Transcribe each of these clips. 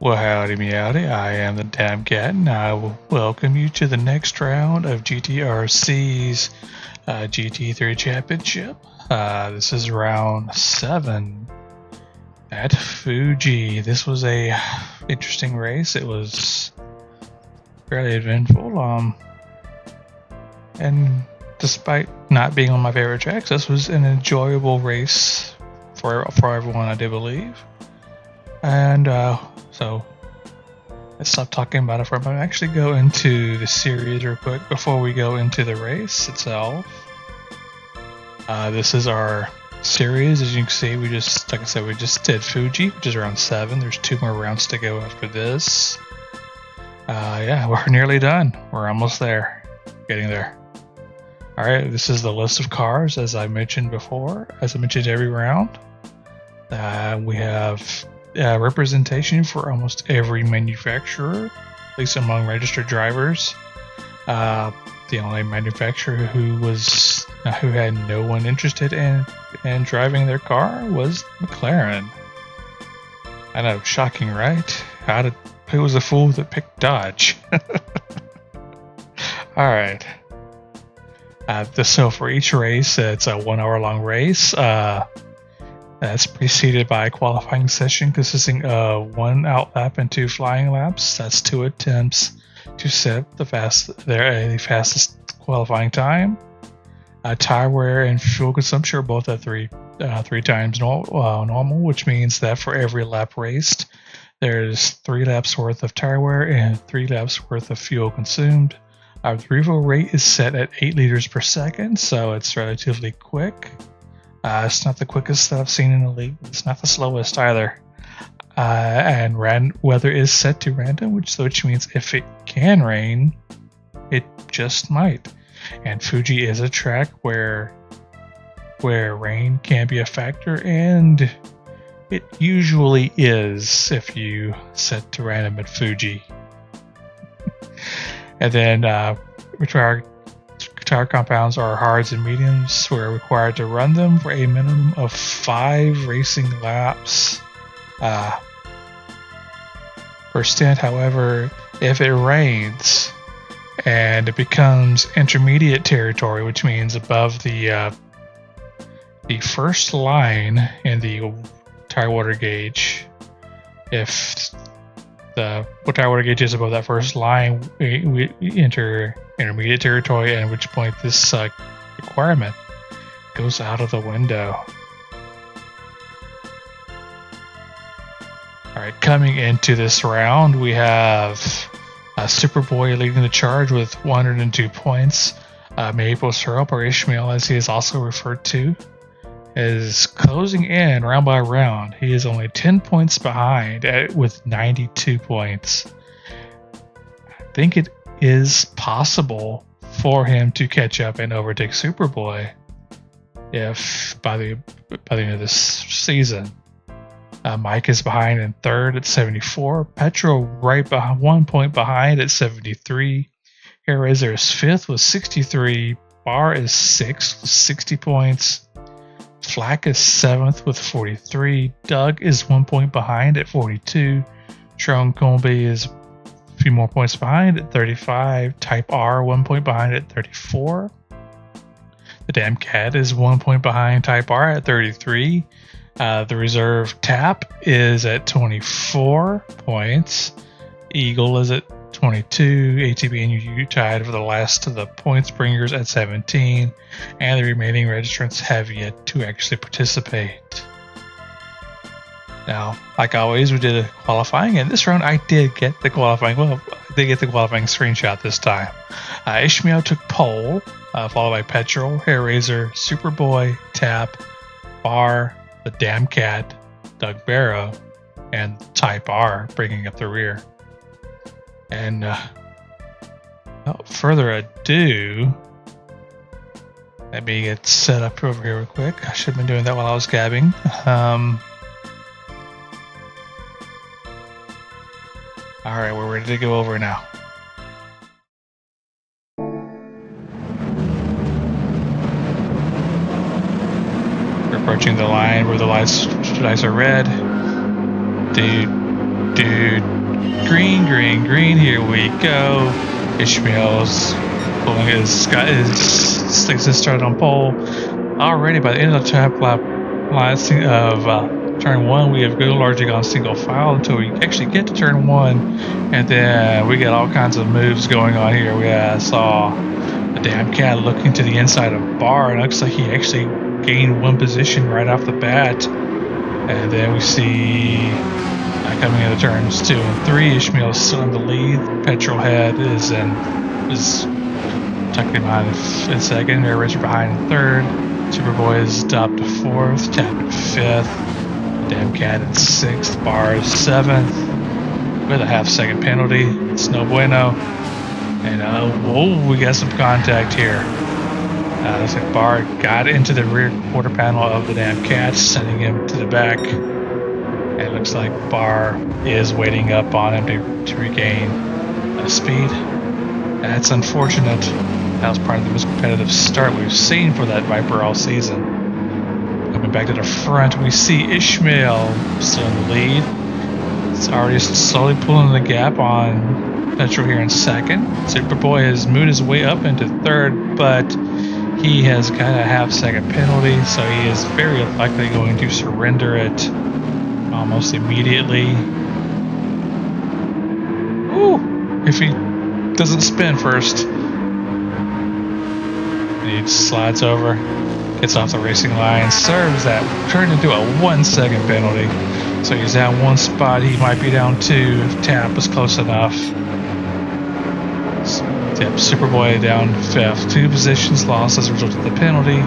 Well, howdy meowdy, I am the Damn Cat, and I will welcome you to the next round of GTRC's GT3 Championship. This is round 7 at Fuji. This was a interesting race. It was fairly eventful, and despite not being on my favorite tracks, this was an enjoyable race for everyone, I do believe. And so let's stop talking about it for a moment. Actually go into the series real quick before we go into the race itself. This is our series. As you can see, we just did Fuji, which is round 7. There's 2 more rounds to go after this. Yeah, we're nearly done. We're almost there. Getting there. Alright, this is the list of cars as I mentioned before. As I mentioned every round. We have representation for almost every manufacturer, at least among registered drivers. The only manufacturer who had no one interested in driving their car was McLaren. I know, shocking, right? Who was the fool that picked Dodge? All right. So for each race, it's a 1 hour long race. That's preceded by a qualifying session consisting of 1 out lap and 2 flying laps. That's 2 attempts to set the fastest qualifying time. Tire wear and fuel consumption are both at 3 times normal, which means that for every lap raced, there's 3 laps worth of tire wear and 3 laps worth of fuel consumed. Our refill rate is set at 8 liters per second, so it's relatively quick. It's not the quickest that I've seen in the league. It's not the slowest either. And weather is set to random, which means if it can rain, it just might. And Fuji is a track where rain can be a factor, and it usually is if you set to random at Fuji. And then tire compounds are hards and mediums. We're required to run them for a minimum of 5 racing laps per stint. However, if it rains and it becomes intermediate territory, which means above the first line in the tire water gauge, if the tire water gauge is above that first line, we enter intermediate territory, at which point this requirement goes out of the window. Alright, coming into this round, we have Superboy leading the charge with 102 points. Maple Syrup, or Ishmael as he is also referred to, is closing in round by round. He is only 10 points behind with 92 points. I think it is possible for him to catch up and overtake Superboy if by the end of this season. Mike is behind in 3rd at 74. Petro right behind, 1 point behind at 73. Hairazor is 5th with 63. Bar is 6th with 60 points. Flack is 7th with 43. Doug is 1 point behind at 42. Sharon Colby is a few more points behind at 35. Type R 1 point behind at 34. The Damn Cat is 1 point behind Type R at 33. The reserve Tap is at 24 points. Eagle is at 22. ATB and UU tied for the last of the points bringers at 17, and the remaining registrants have yet to actually participate. Now, like always, we did a qualifying, and this round I did get the qualifying. Well, I did get the qualifying screenshot this time. Ishmael took pole, followed by Petrol, Hairazor, Superboy, Tap, Bar, the Damn Cat, Doug Barrow, and Type R bringing up the rear. And without further ado, let me get set up over here real quick. I should have been doing that while I was gabbing. Alright, we're ready to go over now. We're approaching the line where the lights are red. Dude, Dude, green, green, green. Here we go. Ishmael's pulling sticks his start on pole. Already by the end of the top lap of turn 1, we have largely gone single file until we actually get to turn 1, and then we got all kinds of moves going on here. We saw the damn cat looking to the inside of bar, and it looks like he actually gained 1 position right off the bat. And then we see coming into turns 2 and 3, Ishmael's still in the lead. Petrolhead is tucking him behind in second. Air Racer behind in third. Superboy is dropped to 4th. Tap in 5th. Damn cat in 6th. Bar is 7th. With a half-second penalty. It's no bueno. And whoa, we got some contact here. Looks like Bar got into the rear quarter panel of the damn cat, sending him to the back. And it looks like Bar is waiting up on him to regain speed. That's unfortunate. That was part of the most competitive start we've seen for that Viper all season. Coming back to the front, we see Ishmael still in the lead. It's already slowly pulling the gap on Petrol here in second. Superboy has moved his way up into third, but he has got a half-second penalty, so he is very likely going to surrender it almost immediately. Ooh, if he doesn't spin first. He slides over, gets off the racing line, serves that, turned into a 1-second penalty. So he's down 1 spot, he might be down 2 if Tap was close enough. Yep, Superboy down 5th, 2 positions lost as a result of the penalty.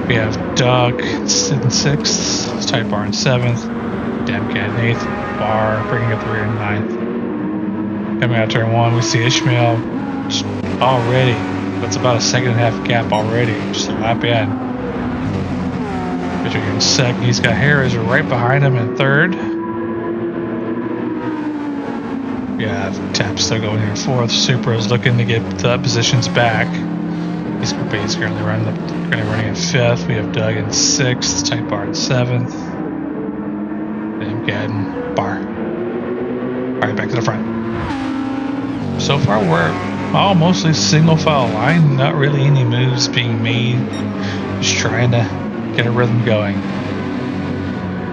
We have Doug in 6th, Type Bar in 7th, Damn Cat in 8th, Bar bringing up the rear in 9th. Coming out of turn 1, we see Ishmael already. That's about a 1.5-second gap already, just a lap in. Richard in second, he's got Hair Razor right behind him in third. Yeah, Tap still going here in 4th. Super is looking to get the positions back. He's currently running in 5th. We have Doug in 6th, Type Bar in 7th. Then Gadden, Bar. Alright, back to the front. So far we're all mostly single file line, not really any moves being made. Just trying to get a rhythm going.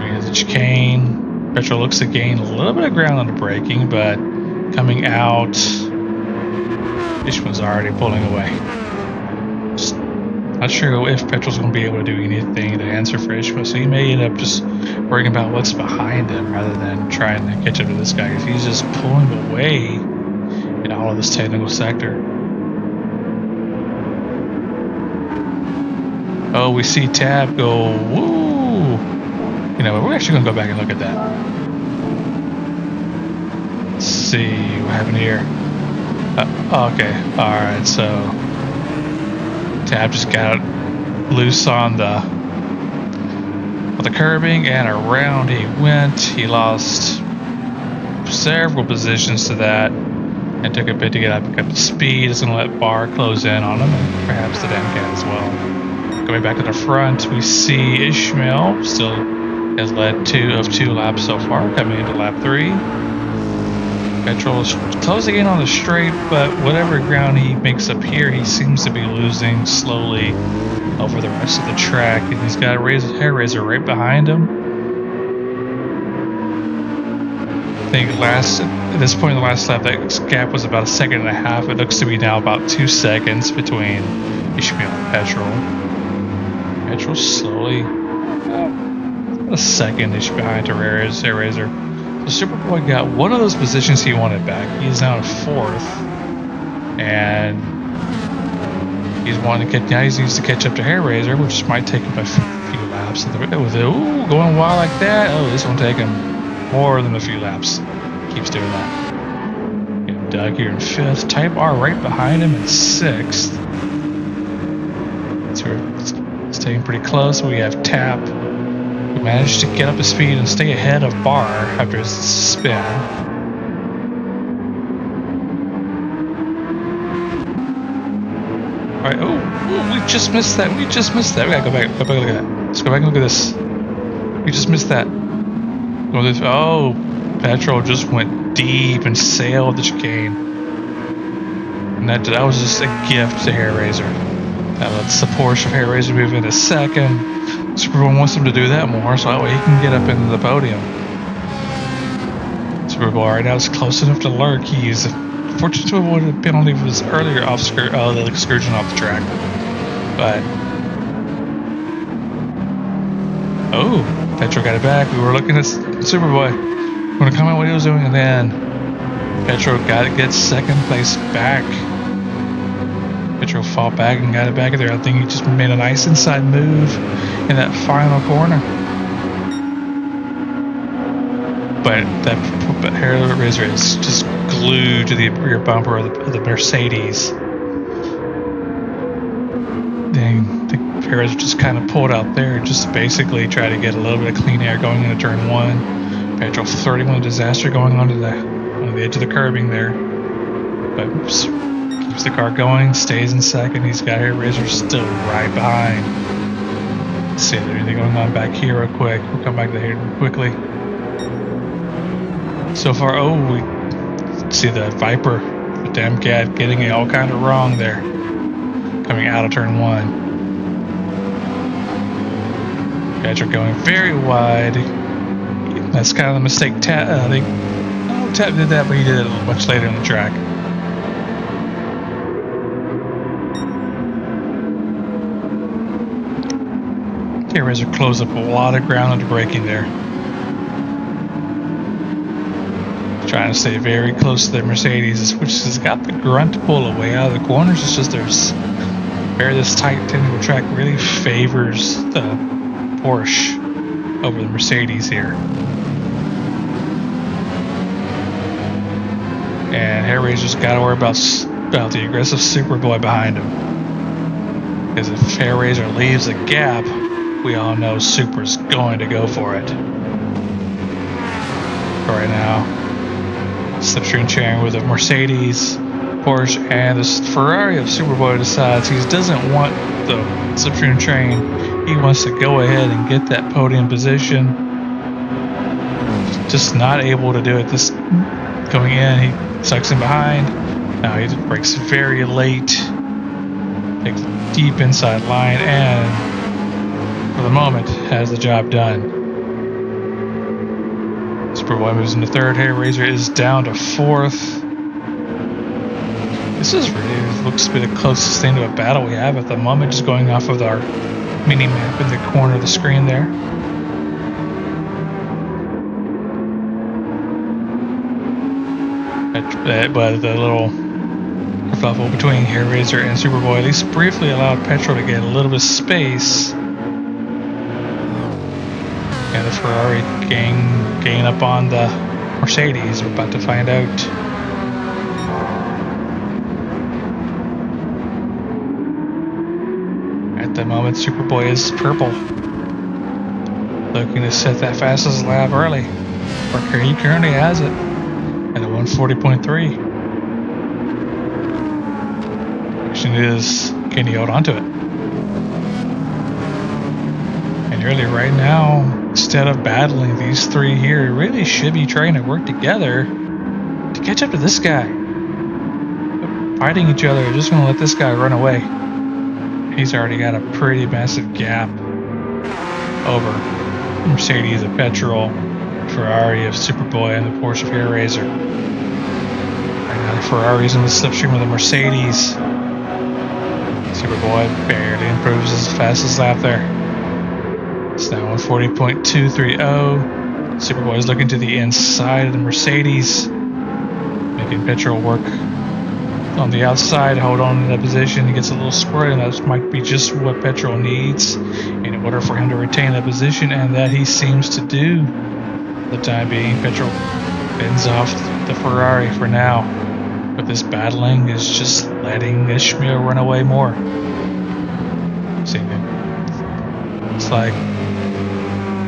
Here's the chicane. Petrol looks to gain a little bit of ground on the braking, but coming out, Ishmael's already pulling away. Just not sure if Petrol's going to be able to do anything to answer for Ishmael, so he may end up just worrying about what's behind him rather than trying to catch up to this guy, because he's just pulling away in all of this technical sector. Oh, we see Tab go, woo! You know, we're actually going to go back and look at that. Let's see what happened here. Okay, alright, so Tab just got loose on the curbing, and around he went. He lost several positions to that and took a bit to get up to speed. It's going to let Bar close in on him, and perhaps the damn cat as well. Going back to the front, we see Ishmael still has led 2 of 2 laps so far, coming into lap 3. Petrol is closing in on the straight, but whatever ground he makes up here, he seems to be losing slowly over the rest of the track, and he's got a Hair Razor right behind him. I think at this point in the last lap, that gap was about 1.5 seconds. It looks to be now about 2 seconds between Ishmael and Petrol. Petrol slowly, about a second-ish behind Hair Razor. So Superboy got one of those positions he wanted back. He's now in 4th, and now he needs to catch up to Hair Razor, which might take him a few laps. Ooh, going wild like that. Oh, this won't take him more than a few laps. Keeps doing that. We have Doug here in 5th. Type R right behind him in 6th. So it's staying pretty close. We have Tap, who managed to get up to speed and stay ahead of Bar after his spin. Alright, oh, we just missed that. We gotta go back and look at that. Let's go back and look at this. We just missed that. Oh, Petrol just went deep and sailed the chicane. And that was just a gift to Hair Razor. That lets the Porsche of Hair Razor move into second. Superboy wants him to do that more, so that way he can get up into the podium. Superboy right now is close enough to lurk. He's fortunate to avoid a penalty for his earlier the excursion off the track. But oh, Petro got it back. We were looking at Superboy. We're gonna comment what he was doing, and then Petro gets second place back. Petro fought back and got it back there. I think he just made a nice inside move in that final corner. But Hair Razor is just glued to the rear bumper of the Mercedes. Then the Hair Razor just kind of pulled out there just to basically try to get a little bit of clean air going into turn 1. Petro 31 disaster going on the edge of the curbing there. But keeps the car going, stays in second. He's got Hair Razor still right behind. Let's see if there's anything going on back here real quick. We'll come back to here quickly. So far, we see the Viper, the damn cat, getting it all kind of wrong there. Coming out of turn 1. Petro going very wide. That's kind of the mistake Tap did that, but he did it much later in the track. Hair Razor closed up a lot of ground under braking there. Trying to stay very close to the Mercedes, which has got the grunt pull away out of the corners. It's just this tight technical track really favors the Porsche over the Mercedes here. And Hair Razor's got to worry about the aggressive Superboy behind him. Because if Hair Razor leaves a gap, we all know Super's going to go for it. But right now, slipstream sharing with a Mercedes, Porsche, and the Ferrari of Superboy decides he doesn't want the slipstream train. He wants to go ahead and get that podium position. Just not able to do it. This going in, he sucks in behind. Now he brakes very late. Takes a deep inside line, and for the moment has the job done. Superboy moves into third. Hair Razor is down to fourth. This is really looks to be the closest thing to a battle we have at the moment, just going off of our mini map in the corner of the screen there. But the little kerfuffle between Hair Razor and Superboy at least briefly allowed Petro to get a little bit of space. And the Ferrari gain up on the Mercedes. We're about to find out. At the moment, Superboy is purple. Looking to set that fastest lap early. He currently has it at a 140.3. Question is, can he hold on to it? And really right now, instead of battling these three here, really should be trying to work together to catch up to this guy. But fighting each other, just going to let this guy run away. He's already got a pretty massive gap over Mercedes of Petrol, Ferrari of Superboy, and the Porsche of Hair Razor. Right now the Ferrari's in the slipstream of the Mercedes. Superboy barely improves his fastest lap there. It's now 140.230. Superboy is looking to the inside of the Mercedes, making Petrol work on the outside, hold on in that position. He gets a little squirt, and that might be just what Petrol needs in order for him to retain that position, and that he seems to do. For the time being, Petrol bends off the Ferrari for now, but this battling is just letting Ishmael run away more. See, it's like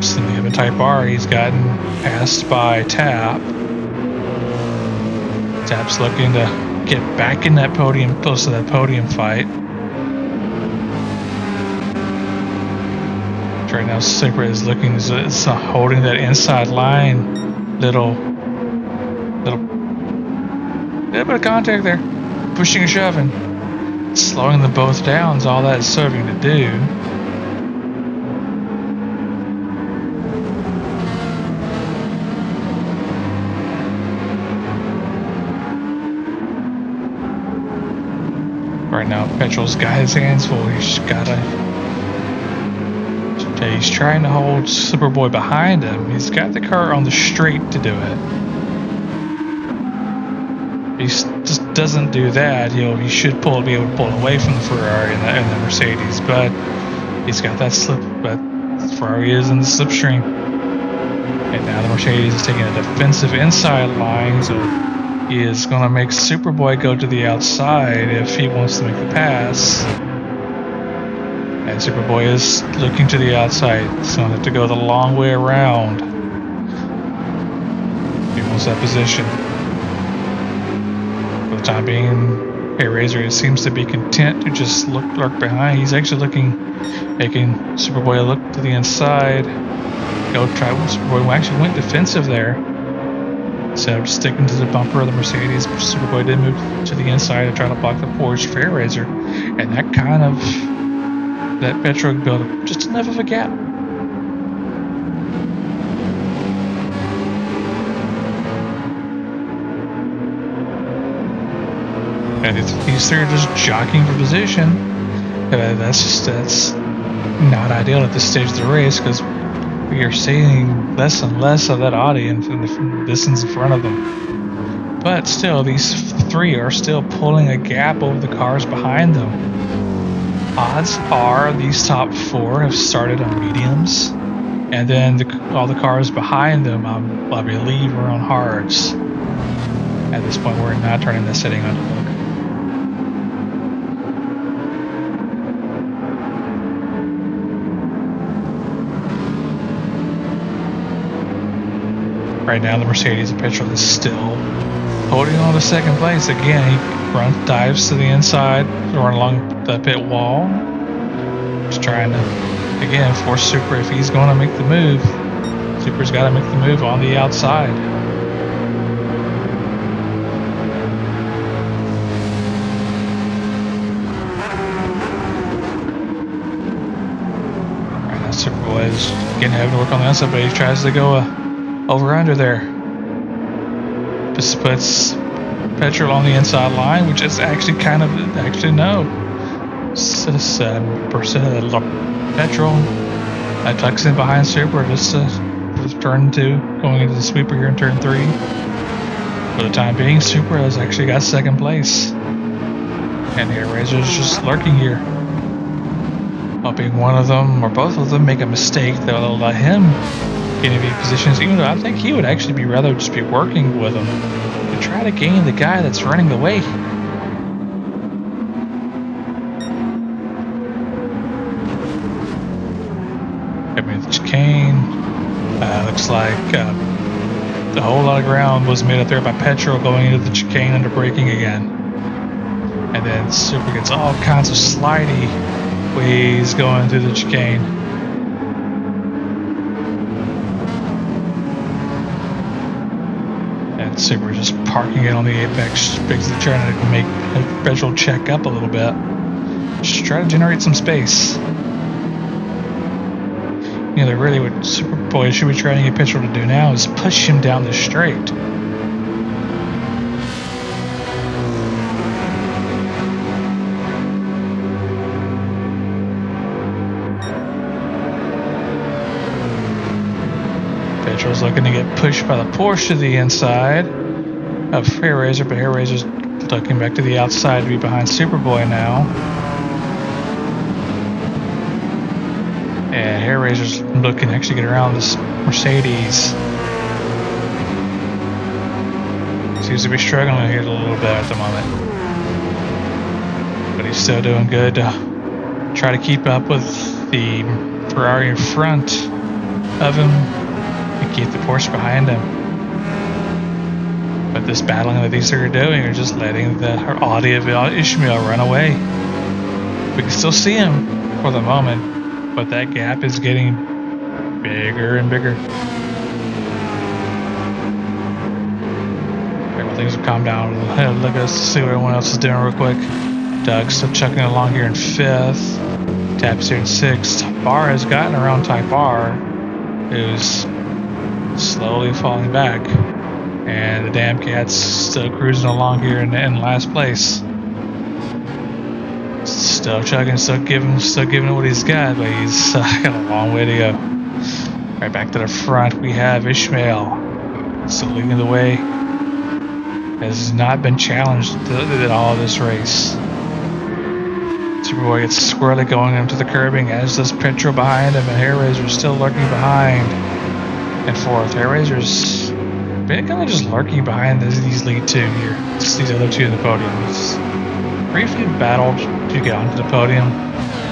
just in the other Type R, he's gotten passed by Tap. Tap's looking to get back in that podium, close to that podium fight. Right now, Super is looking, is holding that inside line. Little little bit of contact there. Pushing and shoving. Slowing them both down is all that is serving to do. Right now, Petrol's got his hands full. He's trying to hold Superboy behind him. He's got the car on the straight to do it. He just doesn't do that. He should be able to pull away from the Ferrari and the Mercedes, but he's got that slip. But Ferrari is in the slipstream, and now the Mercedes is taking a defensive inside line, so he is going to make Superboy go to the outside if he wants to make the pass. And Superboy is looking to the outside. He's going to have to go the long way around. He wants that position. For the time being, Razor seems to be content to just lurk behind. He's actually making Superboy look to the inside. Superboy actually went defensive there. Instead of sticking to the bumper of the Mercedes, Superboy did move to the inside to try to block the Porsche Razor, and that Petro built up just enough of a gap. And these three are just jockeying for position. That's not ideal at this stage of the race, because we are seeing less and less of that audience in the distance in front of them. But still, these three are still pulling a gap over the cars behind them. Odds are these top four have started on mediums, and then all the cars behind them, I believe, are on hards. At this point, we're not turning the setting on to look. Right now, the Mercedes and Petrol is still holding on to second place. Again, he dives to the inside, going along the pit wall. Just trying to, again, force Super if he's going to make the move. Super's got to make the move on the outside. Right now, Superboy is getting having to work on the outside, but he tries to go over under there. This puts Petrol on the inside line, which is actually no. 7% of Petrol tucks in behind Super just turn 2, going into the sweeper here in turn 3. For the time being, Super has actually got second place. And the Razor's just lurking here, hoping one of them or both of them make a mistake that will let him get into positions, even though I think he would actually rather just be working with them to try to gain the guy that's running the way. I mean, the chicane looks like a whole lot of ground was made up there by Petrol going into the chicane under braking again. And then Super gets all kinds of slidey ways going through the chicane. Super just parking it on the apex, basically trying to make Petrol check up a little bit. Just try to generate some space. Really what Superboy should be trying to get Petrol to do now is push him down the straight. Petrol's looking to get pushed by the Porsche to the inside of Razor, but Razor's looking back to the outside to be behind Superboy now. And Razor's looking to actually get around this Mercedes. Seems to be struggling here a little bit at the moment. But he's still doing good to try to keep up with the Ferrari in front of him and keep the Porsche behind him. But this battling that these two are doing are just letting the Audi of Ishmael run away. We can still see him for the moment, but that gap is getting bigger and bigger. things have calmed down. Look at us to see what everyone else is doing real quick. Doug's still chucking along here in 5th. Tap's here in 6th. Bar has gotten around Type R, who's slowly falling back. And the damn cat's still cruising along here in last place. Still chugging, still giving it what he's got, but he's got a long way to go. Right back to the front, we have Ishmael still leading the way. Has not been challenged at all this race. Superboy gets squarely going into the curbing, as does Petro behind him, and Hairraiser's still lurking behind. And 4th, Hairraiser's been kind of just lurking behind these lead 2 here. Just these other 2 in the podium. He's briefly battled to get onto the podium.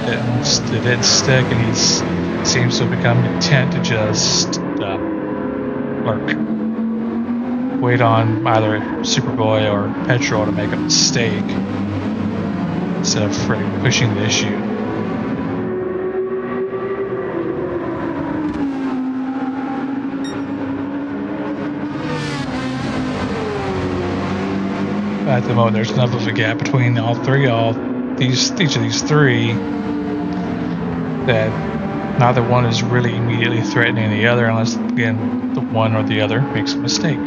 It didn't stick, and he seems to have become content to just lurk. Wait on either Superboy or Petrol to make a mistake instead of really pushing the issue. At the moment, there's enough of a gap between each of these 3 that neither one is really immediately threatening the other, unless, again, the one or the other makes a mistake.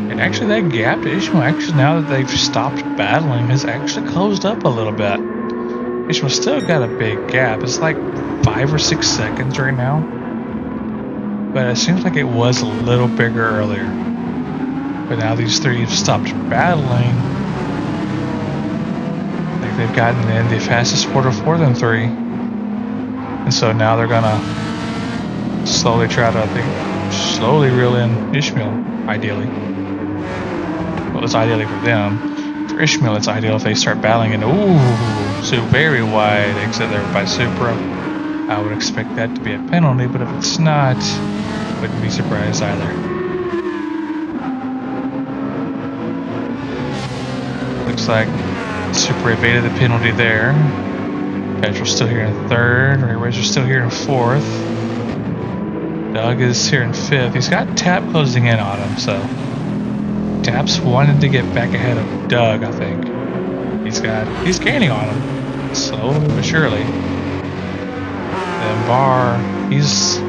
And actually, that gap to Ishmael, actually, now that they've stopped battling, has actually closed up a little bit. Ishmael's still got a big gap. It's like 5 or 6 seconds right now. But it seems like it was a little bigger earlier. But now these 3 have stopped battling. Like they've gotten in the fastest quarter 4 than 3. And so now they're gonna slowly try to, I think, slowly reel in Ishmael, ideally. Well, it's ideally for them. For Ishmael, it's ideal if they start battling and so very wide exit there by Supra. I would expect that to be a penalty, but if it's not, wouldn't be surprised either. Looks like Super evaded the penalty there. Petrol's still here in 3rd. Hairraiser's still here in 4th. Doug is here in 5th. He's got Tap closing in on him, so Tap's wanted to get back ahead of Doug, I think. He's gaining on him, slowly but surely. Then Bar, he's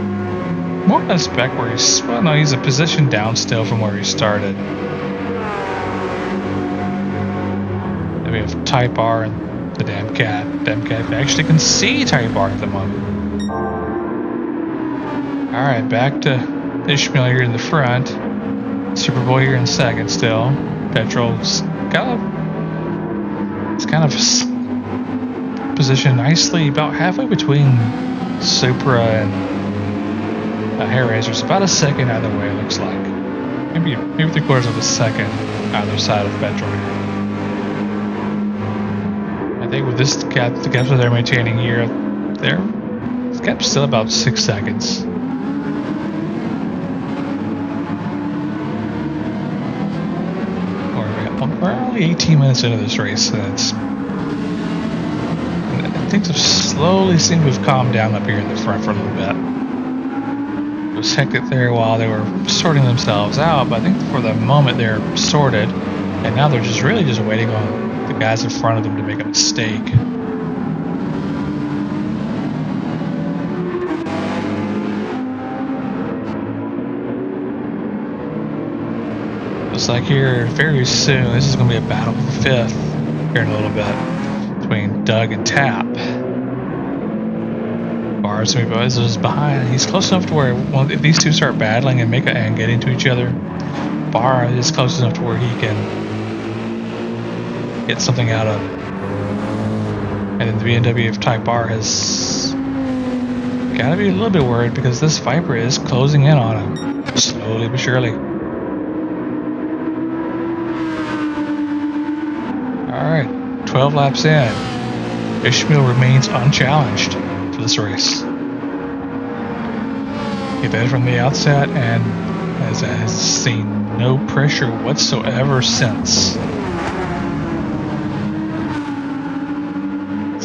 more or less back where he's a position down still from where he started. Then we have Type R and the damn cat. Damn cat actually can see Type R at the moment. Alright, back to Ishmael here in the front. Superboy here in 2nd still. Petrol's kind of positioned nicely about halfway between Supra and Hairraiser's. About a second either way, it looks like. Maybe 3/4 of a second either side of Petrol here. I think with this gap, the gaps that they're maintaining here, this gap's still about 6 seconds. We're only 18 minutes into this race, and things have slowly seemed to have calmed down up here in the front for a little bit. It was hectic there while they were sorting themselves out, but I think for the moment they're sorted, and now they're just waiting on the guys in front of them to make a mistake. Looks like here very soon, this is going to be a battle for 5th here in a little bit between Doug and Tap. Bar's going to be behind. He's close enough to where if these 2 start battling and get into each other, Bar is close enough to where he can get something out of it. And then the BMW of Type R has got to be a little bit worried because this Viper is closing in on him, slowly but surely. Alright, 12 laps in. Ishmael remains unchallenged for this race. He led from the outset and has seen no pressure whatsoever since.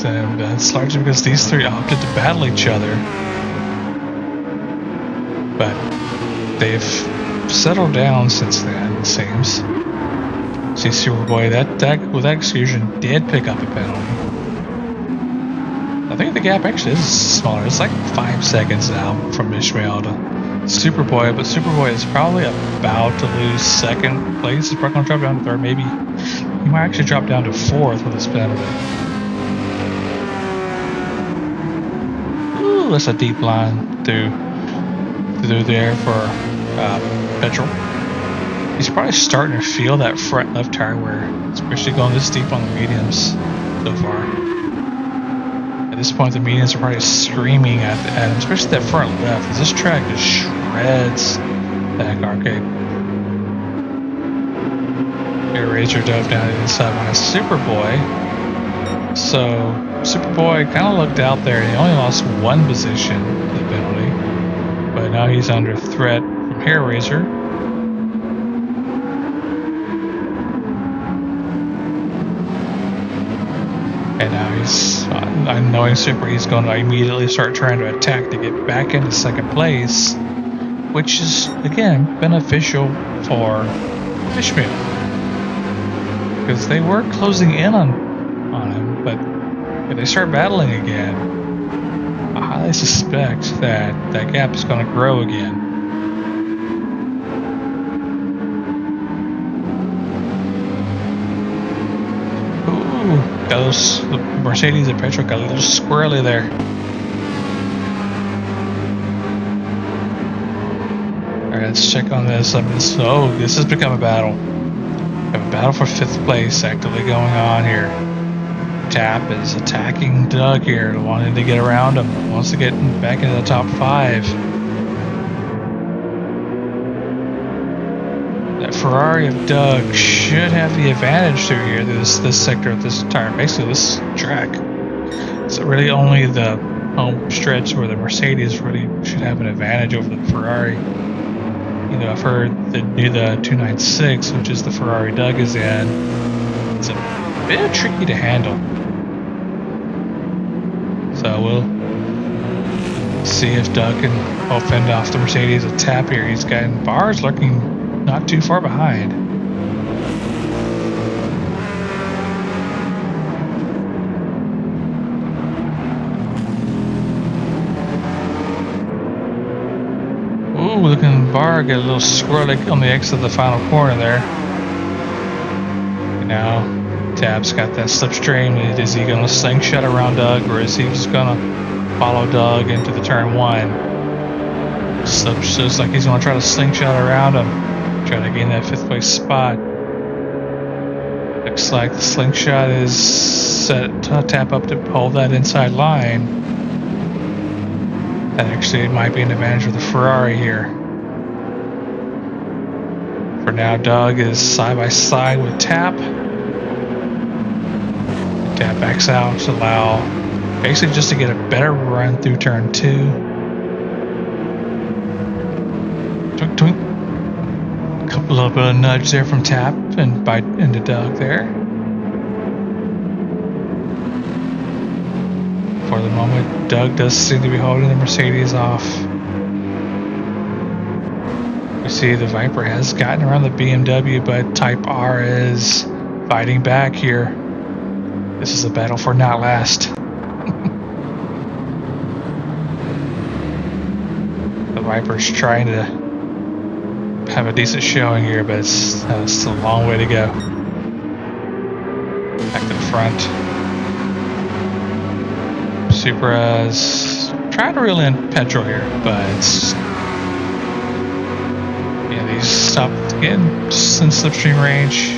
And that's largely because these 3 opted to battle each other. But they've settled down since then, it seems. See, Superboy, that excursion did pick up a penalty. I think the gap actually is smaller. It's like 5 seconds now from Ishmael to Superboy, but Superboy is probably about to lose second place. He's probably going to drop down to third. Maybe he might actually drop down to fourth with this penalty. Ooh, that's a deep line through there for Petrol. He's probably starting to feel that front left tire wear, especially going this deep on the mediums so far. At this point, the mediums are probably screaming at him, especially that front left, because this track just shreds that arcade. Here, Razor dove down to the inside line of Superboy. So, Superboy kind of looked out there. He only lost one position to the penalty, but now he's under threat from Hair Razor. And now he's, knowing Super, he's going to immediately start trying to attack to get back into second place, which is, again, beneficial for Ishmael. Because they were closing in on him, but if they start battling again, I highly suspect that that gap is going to grow again. The Mercedes and Petrol got a little squirrely there. Alright, let's check on this. Oh, this has become a battle. We have a battle for 5th place actively going on here. Tap is attacking Doug here, wanting to get around him. Wants to get back into the top 5. That Ferrari of Doug should have the advantage through here, this sector of this entire, basically this track. It's really only the home stretch where the Mercedes really should have an advantage over the Ferrari. You know, I've heard the 296, which is the Ferrari Doug is in, it's a bit tricky to handle. So we'll see if Doug can fend off the Mercedes a tap here. He's got bars lurking not too far behind. Ooh, looking bar get a little squirrely on the exit of the final corner there. Now, Tab's got that slipstream. Is he going to slingshot around Doug, or is he just going to follow Doug into the turn 1? Looks like he's going to try to slingshot around him. Trying to gain that 5th place spot. Looks like the slingshot is set to tap up to hold that inside line. That actually might be an advantage for the Ferrari here. For now, Doug is side by side with Tap. Tap backs out to allow basically just to get a better run through turn 2. Twink, twink. A little bit of nudge there from Tap and bite into Doug there. For the moment, Doug does seem to be holding the Mercedes off. We see the Viper has gotten around the BMW, but Type R is fighting back here. This is a battle for not last. The Viper's trying to have a decent showing here, but it's still a long way to go. Back to the front. Supra's trying to reel in Petrol here, but it's, yeah, these stop getting in slipstream range,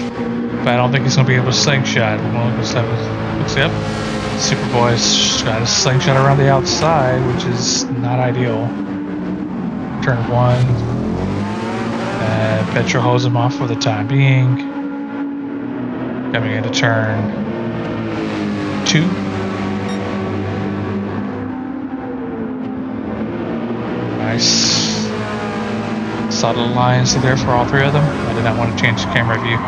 but I don't think he's going to be able to slingshot. Looks up. Superboy's got a slingshot around the outside, which is not ideal. Turn 1. Petrol holds him off for the time being. Coming into turn 2. Nice. Solid lines there for all 3 of them. I did not want to change the camera view.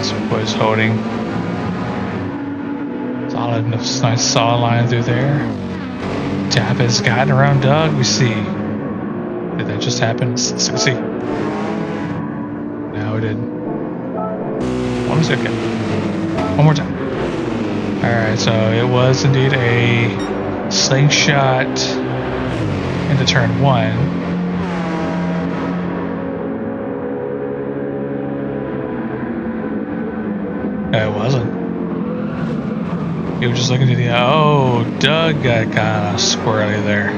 Superboy's holding putting a nice solid line through there. Tap has gotten around Doug, we see. Did that just happen? Let's see. No, it didn't. 1 second. One more time. Alright, so it was indeed a slingshot into turn 1. No, it wasn't. He was just looking to the... Oh, Doug got kind of squirrely there.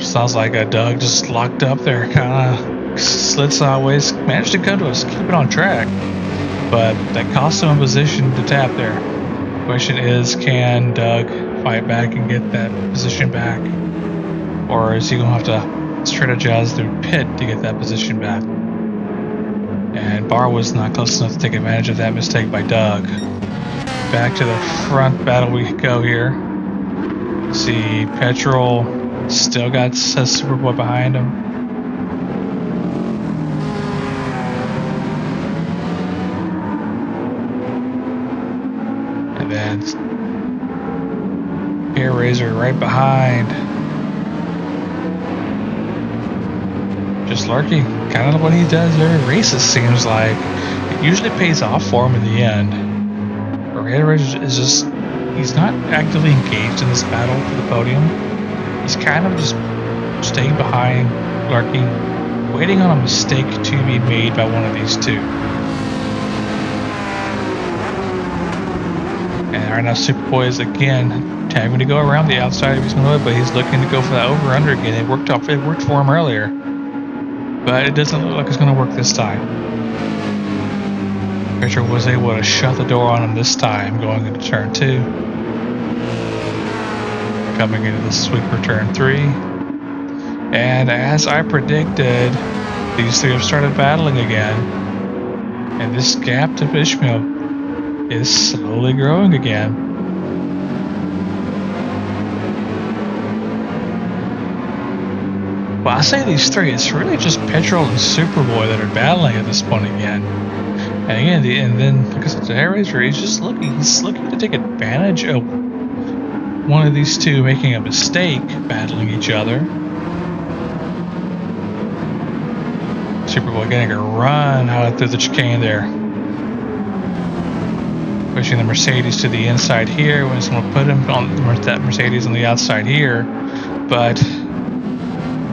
Sounds like a Doug just locked up there, kind of slid sideways, managed to come to us, keep it on track, but that cost him a position to tap there. Question is, can Doug fight back and get that position back, or is he gonna have to strategize through pit to get that position back? And Barr was not close enough to take advantage of that mistake by Doug. Back to the front battle we go here. See Petrol still got Superboy behind him. And then Air Razor right behind. Just lurking. Kind of what he does every race, it seems like. It usually pays off for him in the end. But Air Razor is just... He's not actively engaged in this battle for the podium. He's kind of just staying behind, lurking, waiting on a mistake to be made by one of these two. And right now Superboy is again having to go around the outside of his mode, but he's looking to go for that over-under again. It worked for him earlier, but it doesn't look like it's going to work this time. Petrol was able to shut the door on him this time, going into turn 2. Coming into the sweeper turn 3. And as I predicted, these three have started battling again. And this gap to Ishmael is slowly growing again. Well, I say these three, it's really just Petrol and Superboy that are battling at this point again. And again, and then because it's a Air Razor, he's looking to take advantage of one of these two making a mistake, battling each other. Superboy getting a run out through the chicane there. Pushing the Mercedes to the inside here. We're just going to put him on that Mercedes on the outside here. But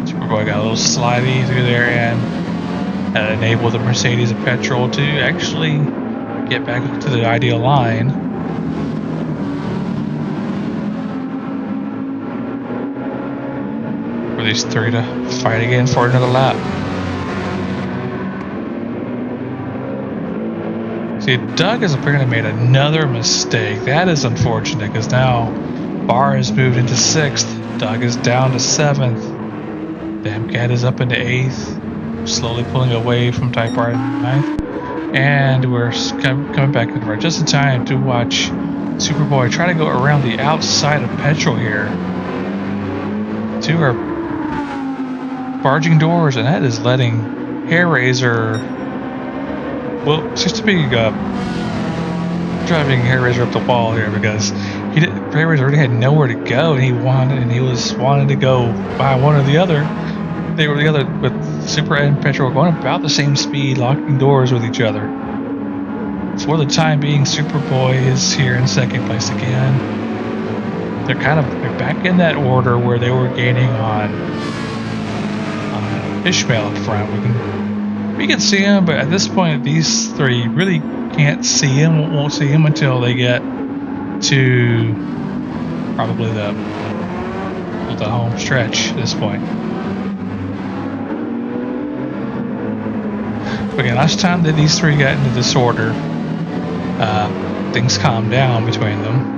Superboy got a little slidey through there and enabled the Mercedes and Petrol to actually get back to the ideal line. For these three to fight again for another lap. See, Doug has apparently made another mistake. That is unfortunate because now Barr has moved into 6th. Doug is down to 7th. The MCAT is up into 8th. Slowly pulling away from Type R in 9th. And we're coming back in right just in time to watch Superboy try to go around the outside of Petrol here. Two are barging doors, and that is letting Air Razor, well, seems to be driving Air Razor up the wall here because Air Razor already had nowhere to go, and he was wanting to go by one or the other. They were the other, but Super and Petrol were going about the same speed, locking doors with each other. For the time being, Superboy is here in 2nd place again. They're back in that order where they were gaining on Ishmael up front. We can see him, but at this point, these three really can't see him. Won't see him until they get to probably the home stretch at this point. Again, last time that these three got into this order, things calmed down between them.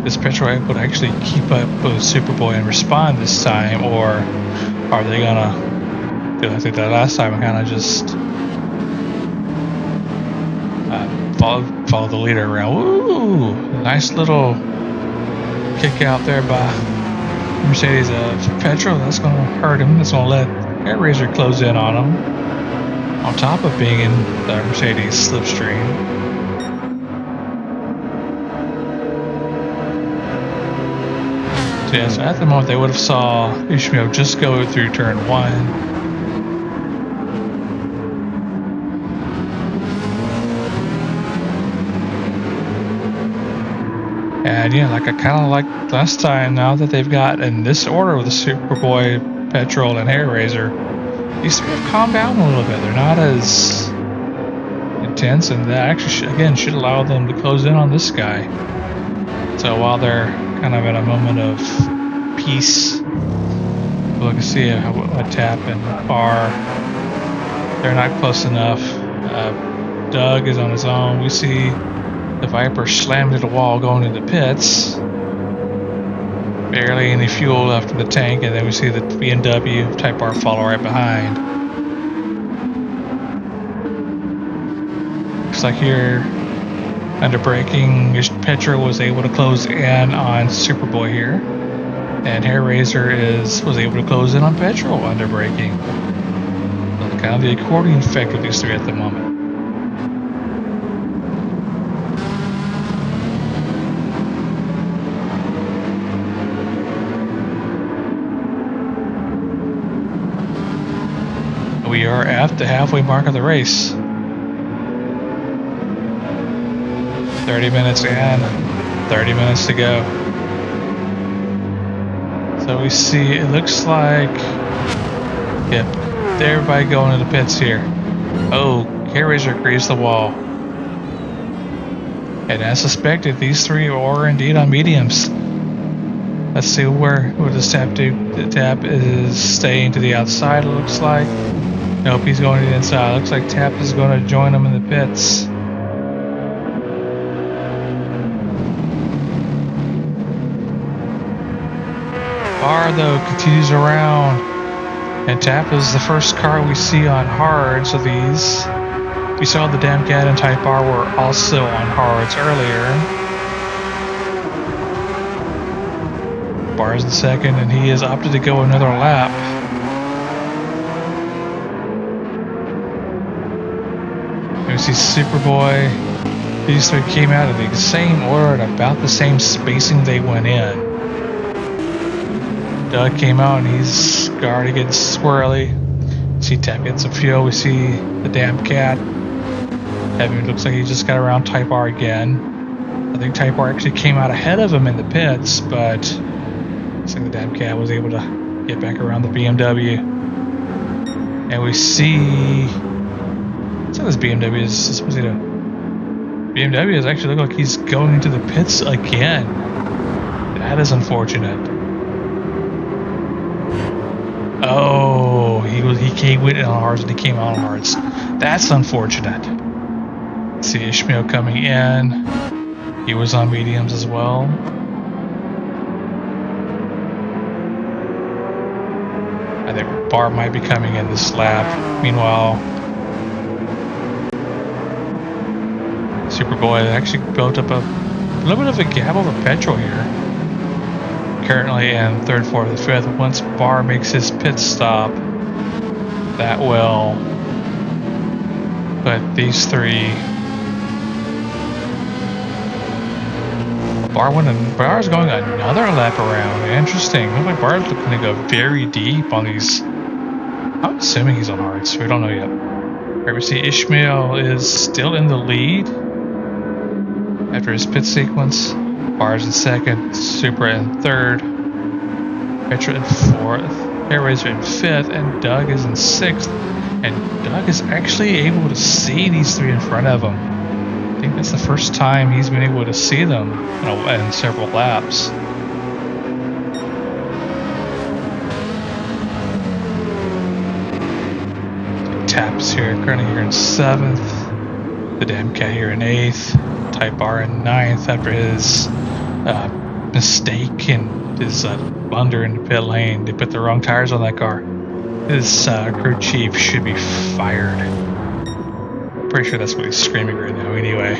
Is Petrol able to actually keep up with Superboy and respond this time, or are they gonna do like they did last time and kind of just follow the leader around? Ooh, nice little kick out there by Mercedes Petrol. That's gonna hurt him. That's gonna let Air Razor close in on him, on top of being in the Mercedes slipstream. So yeah, so at the moment they would have saw Ishmael just go through turn 1. And yeah, like I kind of like last time, now that they've got in this order with the Superboy, Petrol, and Hair Razor, these three have calmed down a little bit. They're not as intense, and that actually, again, should allow them to close in on this guy. So while they're kind of in a moment of peace, we'll can see a Tap and Bar, they're not close enough. Doug is on his own. We see the Viper slammed into the wall going into pits. Barely any fuel left in the tank, and then we see the BMW Type R follow right behind. Looks like here, under braking, Petra was able to close in on Superboy here, and Hair Razor was able to close in on Petrol under braking. So kind of the accordion effect of these three at the moment. We are at the halfway mark of the race. 30 minutes in, 30 minutes to go. So we see, it looks like, yep, everybody going to the pits here. Oh, Hair Razor grazed the wall. And as suspected, these three are indeed on mediums. Let's see where does Tap do? The Tap is staying to the outside, it looks like. Nope, he's going to the inside. Looks like Tap is going to join him in the pits. Bar, though, continues around. And Tap is the first car we see on hards of these. We saw the Damn Cat and Type R were also on hards earlier. Bar's in second, and he has opted to go another lap. We see Superboy. These three came out in the same order at about the same spacing they went in. Doug came out and he's already getting swirly. We see Tap get some fuel. We see the Damn Cat. It looks like he just got around Type R again. I think Type R actually came out ahead of him in the pits, but looks like the Damn Cat was able to get back around the BMW. And we see. So this BMW is BMW is actually looking like he's going into the pits again. That is unfortunate. Oh, he came in on hards and he came out on hards. That's unfortunate. See Ishmael coming in. He was on mediums as well. I think Bar might be coming in this lap. Meanwhile, Superboy actually built up a little bit of a gap over Petrol here. Currently in third, fourth, and fifth. Once Bar makes his pit stop, that will put these three. Bar's going another lap around. Interesting. Looks like Bar's looking to go very deep on these. I'm assuming he's on hards. We don't know yet. Right, we see Ishmael is still in the lead after his pit sequence. Bar's in second, Super in third, Petra in fourth, Hair Razor in fifth, and Doug is in sixth. And Doug is actually able to see these three in front of him. I think that's the first time he's been able to see them in several laps. Taps here, currently here in seventh. The Damn Cat here in eighth. Type R in ninth after his mistake and his blunder in the pit lane. They put the wrong tires on that car. His crew chief should be fired. Pretty sure that's what he's screaming right now anyway.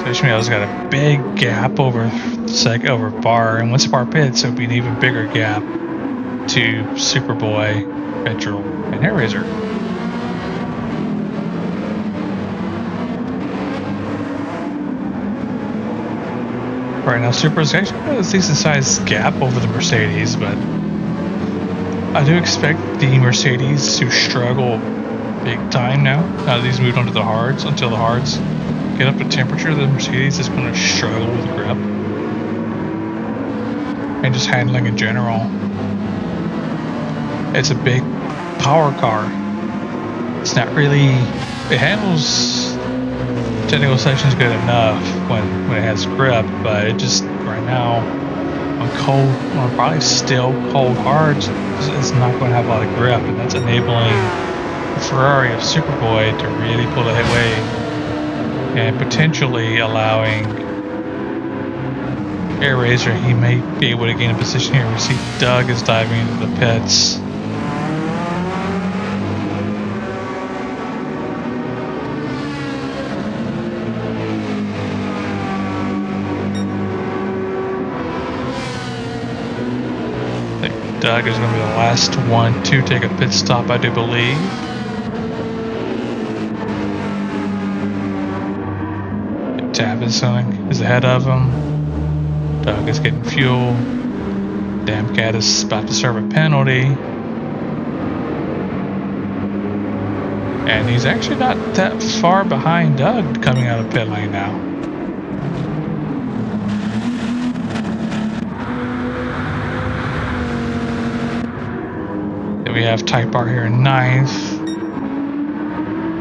So Ishmael's got a big gap over Bar, and once Bar pits, it'll be an even bigger gap to Superboy, Petrol, and Hair Razor. Right now, Supra's actually got a decent sized gap over the Mercedes, but I do expect the Mercedes to struggle big time now. Now that he's moved on to the hards, until the hards get up to temperature, the Mercedes is going to struggle with grip and just handling in general. It's a big power car. It's not really, it handles technical sections good enough when it has grip, but it just right now on probably still cold hards, it's not going to have a lot of grip, and that's enabling the Ferrari of Superboy to really pull it away and potentially allowing Air Razor, he may be able to gain a position here. We see Doug is diving into the pits. Doug is going to be the last one to take a pit stop, I do believe. Tab is ahead of him. Doug is getting fuel. Damn Cat is about to serve a penalty. And he's actually not that far behind Doug coming out of pit lane now. We have Type R here in 9th,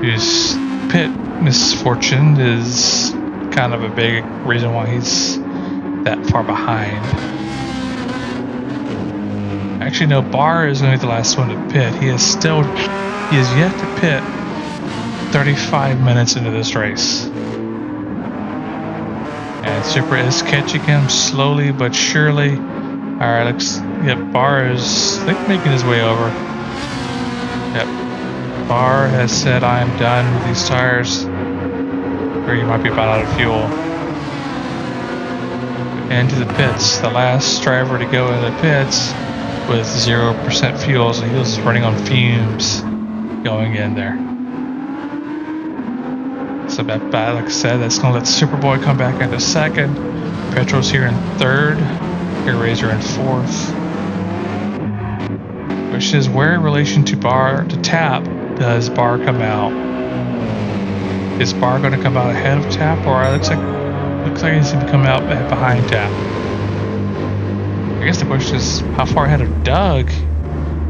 whose pit misfortune is kind of a big reason why he's that far behind. Actually, no, Barr is going to be the last one to pit. He is yet to pit 35 minutes into this race. And Supra is catching him slowly but surely. Alright, looks, yep, Barr is, I think, making his way over. Yep. Barr has said, I am done with these tires. Or you might be about out of fuel. Into the pits. The last driver to go into the pits with 0% fuel, so he was running on fumes going in there. So that, like I said, that's going to let Superboy come back into second. Petrol's here in third. Air Razor in fourth. Which is where in relation to Tap does Barr come out? Is Barr going to come out ahead of Tap, or it looks like he's going to come out behind Tap? I guess the question is, how far ahead of Doug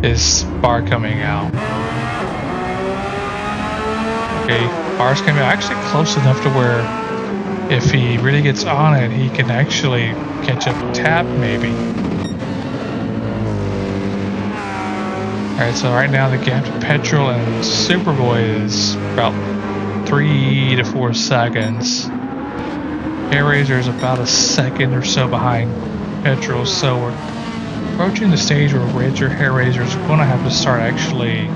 is Barr coming out? Okay, Barr's coming out actually close enough to where if he really gets on it, he can actually catch up with Tap, maybe. Alright, so right now the gap to Petrol and Superboy is about 3 to 4 seconds. Air Razor is about a second or so behind Petrol, so we're approaching the stage where Air Razor is going to have to start actually